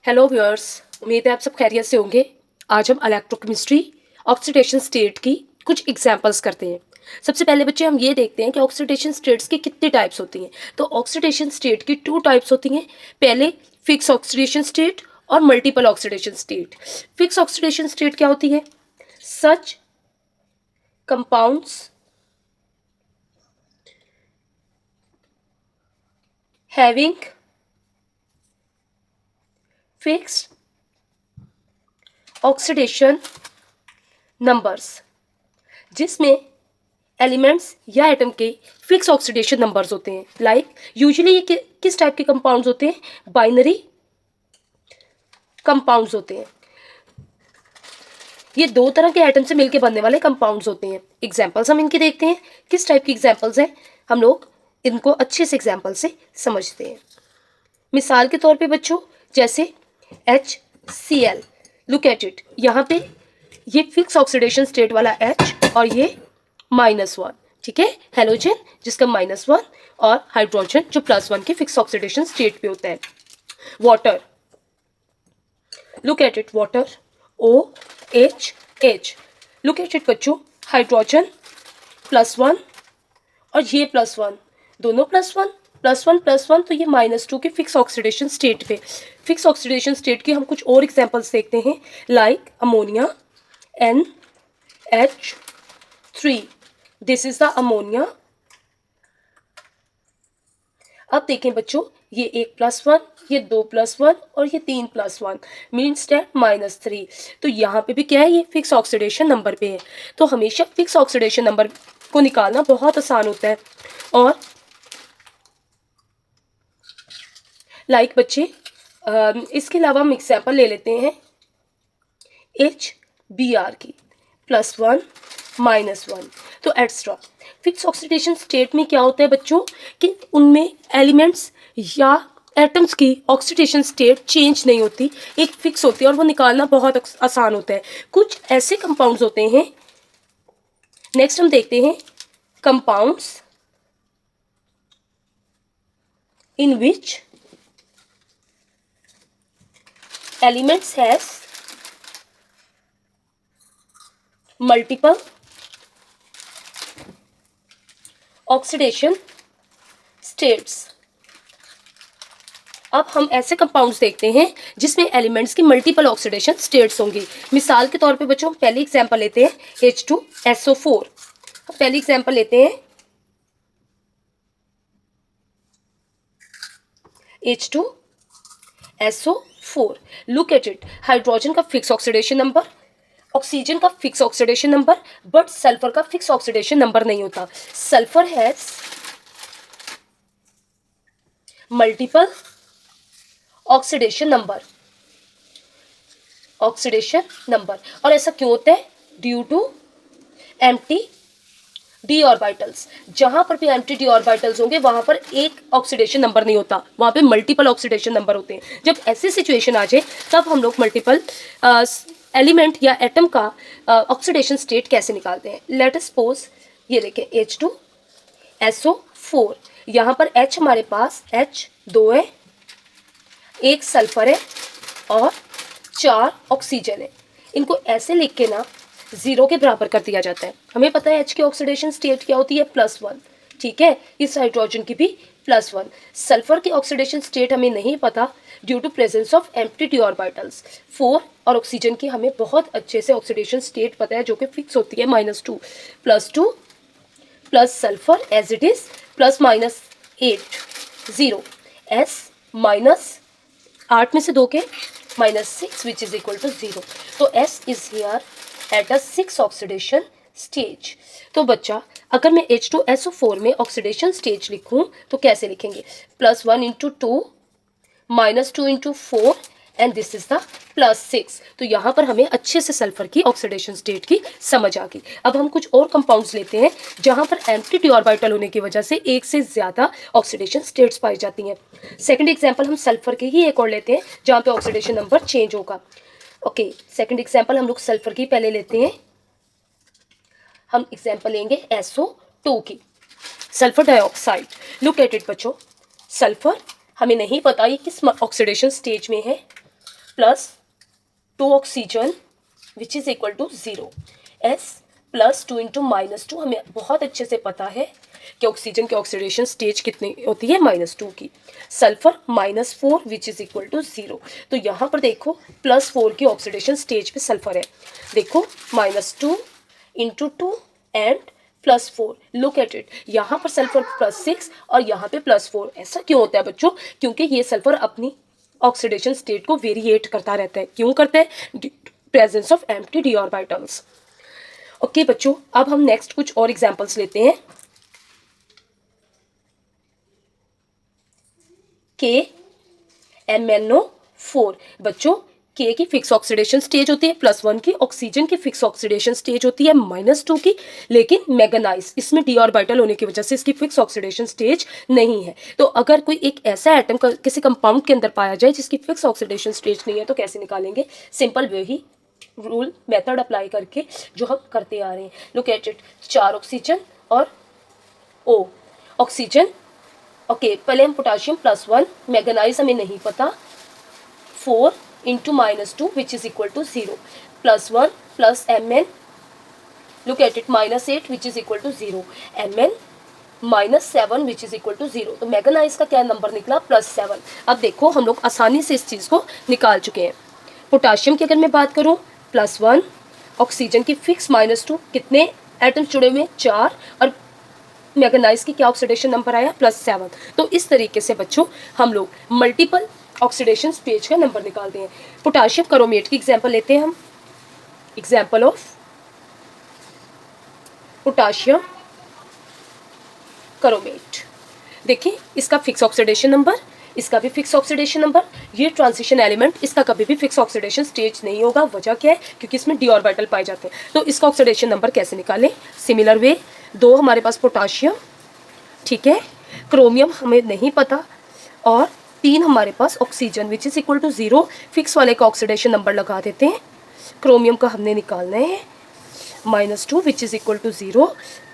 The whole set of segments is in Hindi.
हेलो व्यूअर्स, उम्मीद है आप सब खैरियत से होंगे। आज हम इलेक्ट्रोकेमिस्ट्री ऑक्सीडेशन स्टेट की कुछ एग्जांपल्स करते हैं। सबसे पहले बच्चे हम ये देखते हैं कि ऑक्सीडेशन स्टेट्स की कितनी टाइप्स होती हैं। तो ऑक्सीडेशन स्टेट की 2 टाइप्स होती हैं। पहले फिक्स ऑक्सीडेशन स्टेट और multiple oxidation state. Fix oxidation state क्या होती है? Such compounds having fixed oxidation numbers, जिसमें एलिमेंट्स या एटम के फिक्स ऑक्सीडेशन नंबर्स होते हैं। लाइक यूजुअली ये किस टाइप के कंपाउंड्स होते हैं? बाइनरी कंपाउंड्स होते हैं। ये 2 तरह के एटम से मिलकर बनने वाले कंपाउंड्स होते हैं। एग्जांपल्स हम इनके देखते हैं। किस टाइप की एग्जांपल्स हैं, हम लोग इनको अच्छे से एग्जांपल से समझते हैं। मिसाल के तौर पे बच्चों, जैसे HCl, लुक एट इट। यहाँ पे ये फिक्स ऑक्सीडेशन स्टेट वाला H और ये -1, ठीक है, हेलोजन जिसका -1 और हाइड्रोजन जो +1 के फिक्स ऑक्सीडेशन स्टेट पे होता है। Water, look at it, water OH, look at it बच्चों, हाइड्रोजन +1 और ये +1, दोनों +1 +1 +1, तो ये -2 के फिक्स ऑक्सीडेशन स्टेट पे। फिक्स ऑक्सीडेशन स्टेट की हम कुछ और एग्जांपल्स देखते हैं, like ammonia NH3, this is the ammonia. अब देखें बच्चों, ये 1 +1, ये 2 +1 और ये 3 +1 मीन्स डेट -3। तो यहाँ पे भी क्या है, ये फिक्स ऑक्सीडेशन नंबर पे है। तो हमेशा फिक्स ऑक्सीडेशन नंबर को निकालना बहुत आसान होता है। और लाइक बच्चे, इसके अलावा हम एग्जाम्पल ले लेते हैं HBr की, +1 -1, तो एक्स्ट्रा। फिक्स ऑक्सीडेशन स्टेट में क्या होता है बच्चों कि उनमें एलिमेंट्स या एटम्स की ऑक्सीडेशन स्टेट चेंज नहीं होती, एक फिक्स होती है और वो निकालना बहुत आसान होता है। कुछ ऐसे कंपाउंड्स होते हैं। नेक्स्ट हम देखते हैं compounds in which elements has multiple oxidation states। अब हम ऐसे कंपाउंड्स देखते हैं जिसमें एलिमेंट्स की मल्टीपल ऑक्सीडेशन स्टेट्स होंगी। मिसाल के तौर पे बच्चों, पहली एग्जांपल लेते हैं H2SO4। पहली एग्जांपल लेते हैं H2SO4, look at it. Hydrogen का फिक्स ऑक्सीडेशन नंबर, ऑक्सीजन का fix oxidation number, but sulphur का फिक्स ऑक्सीडेशन नंबर नहीं होता। Sulphur has multiple oxidation number, और ऐसा क्यों होता है? Due to empty d orbitals. जहां पर भी एम्प्टी डी ऑर्बिटल्स होंगे वहां पर एक ऑक्सीडेशन नंबर नहीं होता, वहां पे मल्टीपल ऑक्सीडेशन नंबर होते हैं। जब ऐसी सिचुएशन आ जाए तब हम लोग मल्टीपल एलिमेंट या एटम का ऑक्सीडेशन स्टेट कैसे निकालते हैं। लेट अस सपोज ये देखें H2SO4, यहाँ पर H हमारे पास H2 है, 1 सल्फर है और 4 ऑक्सीजन है। इनको ऐसे लिख के ना 0 के बराबर कर दिया जाता है। हमें पता है H की ऑक्सीडेशन स्टेट क्या होती है? +1, ठीक है। इस हाइड्रोजन की भी +1। सल्फर की ऑक्सीडेशन स्टेट हमें नहीं पता due to presence of empty d orbitals. 4 और ऑक्सीजन की हमें बहुत अच्छे से ऑक्सीडेशन स्टेट पता है जो कि फिक्स होती है -2 +2 plus sulphur as it is +-8 0 S -8 में से 2 के -6 विच इज इक्वल टू 0। तो S is here at a 6 oxidation stage. तो बच्चा, अगर मैं H2SO4 में ऑक्सीडेशन स्टेज लिखूं तो कैसे लिखेंगे? +1 × 2 -2 × 4 एंड दिस इज द +6। तो यहाँ पर हमें अच्छे से सल्फर की ऑक्सीडेशन स्टेट की समझ आ गई। अब हम कुछ और कंपाउंड्स लेते हैं जहाँ पर एम्प्टी डी ऑर्बिटल होने की वजह से एक से ज़्यादा ऑक्सीडेशन स्टेट्स पाई जाती हैं। सेकंड एग्जांपल हम सल्फर के ही एक और लेते हैं जहाँ पे ऑक्सीडेशन नंबर चेंज होगा। ओके, सेकंड एग्जांपल हम लोग सल्फर की पहले लेते हैं। हम एग्जांपल लेंगे SO2 की, sulphur dioxide. Look at it बच्चों, सल्फर हमें नहीं पता ये किस ऑक्सीडेशन स्टेज में है, plus 2 oxygen which is equal to 0। S plus 2 into -2, हमें बहुत अच्छे से पता है कि ऑक्सीजन की ऑक्सीडेशन स्टेज कितनी होती है, -2 की। Sulphur -4 which is equal to 0। तो यहाँ पर देखो +4 की ऑक्सीडेशन स्टेज पे सल्फर है। देखो -2 into 2 and +4, look at it. यहाँ पर सल्फर +6 और यहाँ पे +4। ऐसा क्यों होता है बच्चों? क्योंकि ये सल्फर अपनी ऑक्सीडेशन स्टेट को वेरिएट करता रहता है। क्यों करता है? Presence of empty d orbitals. Okay बच्चों, अब हम नेक्स्ट कुछ और एग्जांपल्स लेते हैं। KMnO4। बच्चों K की फिक्स ऑक्सीडेशन स्टेज होती है +1 की, ऑक्सीजन की फिक्स ऑक्सीडेशन स्टेज होती है -2 की, लेकिन मैग्नीज इसमें डी ऑर्बिटल होने की वजह से इसकी फिक्स ऑक्सीडेशन स्टेज नहीं है। तो अगर कोई एक ऐसा एटम किसी कंपाउंड के अंदर पाया जाए जिसकी फिक्स ऑक्सीडेशन स्टेज नहीं है तो कैसे निकालेंगे? सिंपल वही रूल मेथड अप्लाई करके जो हम करते आ रहे हैं। लुक एट इट, 4 ऑक्सीजन और O ऑक्सीजन। ओके पहले हम पोटाशियम +1, मैग्नीज हमें नहीं पता, 4 into -2 which is equal to 0, +1 plus Mn, look at it, -8 which is equal to 0, Mn -7 which is equal to 0। तो मैग्नीज का क्या नंबर निकला? +7। अब देखो हम लोग आसानी से इस चीज़ को निकाल चुके हैं। पोटाशियम की अगर मैं बात करूँ +1, ऑक्सीजन की फिक्स -2, कितने एटम्स जुड़े हुए हैं? 4, और मैग्नीज की क्या ऑक्सीडेशन नंबर आया? +7। तो इस तरीके से बच्चों हम लोग मल्टीपल ऑक्सीडेशन स्टेज का नंबर निकालते हैं। पोटाशियम क्रोमेट की एग्जांपल लेते हैं हम। Example of potassium chromate. देखिए इसका फिक्स ऑक्सीडेशन नंबर, इसका भी फिक्स ऑक्सीडेशन नंबर। ये ट्रांजिशन एलिमेंट, इसका कभी भी फिक्स ऑक्सीडेशन स्टेज नहीं होगा। वजह क्या है? क्योंकि इसमें डी ऑर्बिटल पाए जाते हैं। तो इसका ऑक्सीडेशन नंबर कैसे निकालें? सिमिलर वे, 2 हमारे पास पोटाशियम, ठीक है, क्रोमियम हमें नहीं पता, और 3 हमारे पास oxygen which is equal to 0। Fix वाले का ऑक्सीडेशन नंबर लगा देते हैं। क्रोमियम का हमने निकालना है -2 which is equal to 0,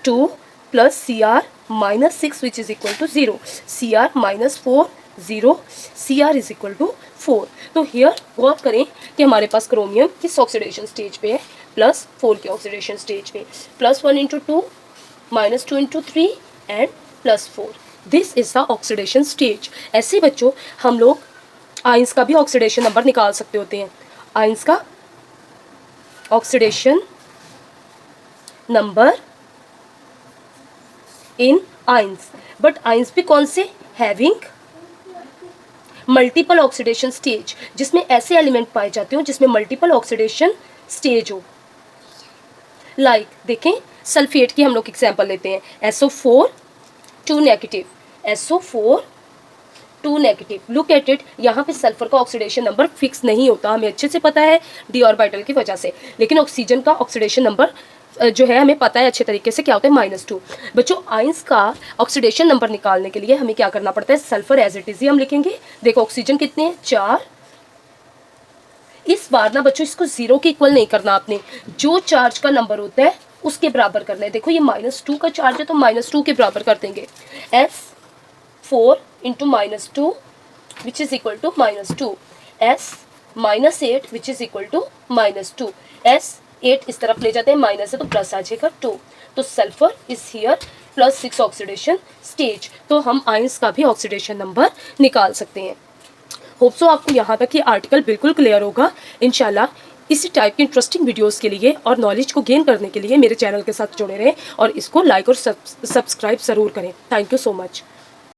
2 plus Cr -6 which is equal to 0, Cr -4 0, Cr is equal to 4। तो हियर गौर करें कि हमारे पास क्रोमियम किस ऑक्सीडेशन स्टेज पे है? +4 के ऑक्सीडेशन स्टेज पे। +1 into 2, -2 into 3 and +4। This is the oxidation stage. ऐसे बच्चों हम लोग आइंस का भी ऑक्सीडेशन नंबर निकाल सकते होते हैं। आइंस का oxidation number in ions, but ions भी कौन से? हैविंग मल्टीपल ऑक्सीडेशन स्टेज, जिसमें ऐसे एलिमेंट पाए जाते हो जिसमें मल्टीपल ऑक्सीडेशन स्टेज हो। लाइक देखें सल्फेट की हम लोग एग्जांपल लेते हैं। SO4 2 negative, SO4 2 negative. Look at it, यहाँ पे सल्फर का ऑक्सीडेशन नंबर फिक्स नहीं होता, हमें अच्छे से पता है डी ऑर्बिटल की वजह से, लेकिन ऑक्सीजन का ऑक्सीडेशन नंबर जो है हमें पता है अच्छे तरीके से क्या होता है, -2। बच्चों आइंस का ऑक्सीडेशन नंबर निकालने के लिए हमें क्या करना पड़ता है? सल्फर एज इट इज ही हम लिखेंगे। देखो ऑक्सीजन कितने हैं? 4। इस बार ना बच्चों इसको 0 के इक्वल नहीं करना, आपने जो चार्ज का नंबर होता है उसके बराबर करना है। देखो ये -2 का चार्ज है तो -2 के बराबर कर देंगे। S4 into -2 which is equal to -2, S -8 which is equal to -2, S8 इस तरफ ले जाते हैं, माइनस है तो प्लस आ जाएगा 2। तो sulphur is here +6 oxidation stage. तो हम आइंस का भी ऑक्सीडेशन नंबर निकाल सकते हैं। होप सो आपको यहाँ तक ये आर्टिकल बिल्कुल क्लियर होगा। इंशाल्लाह इसी टाइप की इंटरेस्टिंग वीडियोस के लिए और नॉलेज को गेन करने के लिए मेरे चैनल के साथ जुड़े रहें और इसको लाइक और सब्सक्राइब ज़रूर करें। Thank you so much.